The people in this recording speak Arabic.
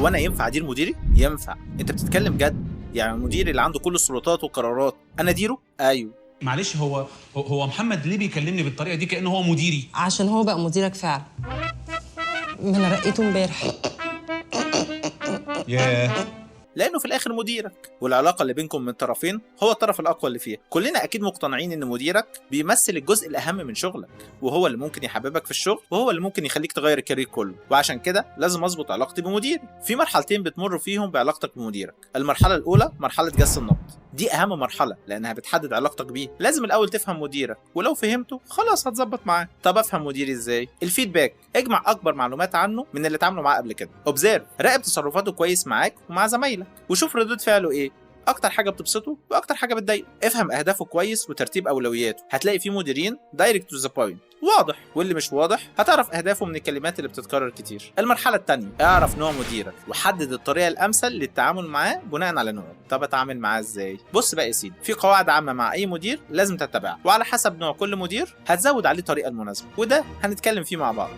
هو انا ينفع ادير مديري؟ ينفع. انت بتتكلم جد؟ يعني المدير اللي عنده كل السلطات والقرارات انا اديره؟ ايوه. معلش، هو محمد ليه بيكلمني بالطريقه دي كأنه هو مديري؟ عشان هو بقى مديرك فعلا. ما انا رقيته امبارح. ياه. لانه في الاخر مديرك، والعلاقه اللي بينكم من طرفين هو الطرف الاقوى اللي فيها. كلنا اكيد مقتنعين ان مديرك بيمثل الجزء الاهم من شغلك، وهو اللي ممكن يحببك في الشغل، وهو اللي ممكن يخليك تغير الكارير كله. وعشان كده لازم اظبط علاقتي بمديري. في مرحلتين بتمر فيهم بعلاقتك بمديرك. المرحله الاولى مرحله جس النبض، دي اهم مرحله لانها بتحدد علاقتك بيه. لازم الاول تفهم مديرك، ولو فهمته خلاص هتظبط معاه. طب افهم مديري ازاي؟ الفيدباك، اجمع اكبر معلومات عنه من اللي اتعاملوا معاه قبل كده. اوبزيرف، راقب تصرفاته كويس معاك ومع زمايلك، وشوف ردود فعله ايه، اكتر حاجه بتبسطه واكتر حاجه بتضايقه. افهم اهدافه كويس وترتيب اولوياته. هتلاقي في مديرين دايركت تو ذا بوينت، واضح، واللي مش واضح هتعرف اهدافه من الكلمات اللي بتتكرر كتير. المرحله الثانيه، اعرف نوع مديرك وحدد الطريقه الامثل للتعامل معاه بناء على نوعه. طب اتعامل معاه ازاي؟ بص بقى يا سيدي، في قواعد عامه مع اي مدير لازم تتبعها، وعلى حسب نوع كل مدير هتزود عليه الطريقه المناسبه، وده هنتكلم فيه مع بعض.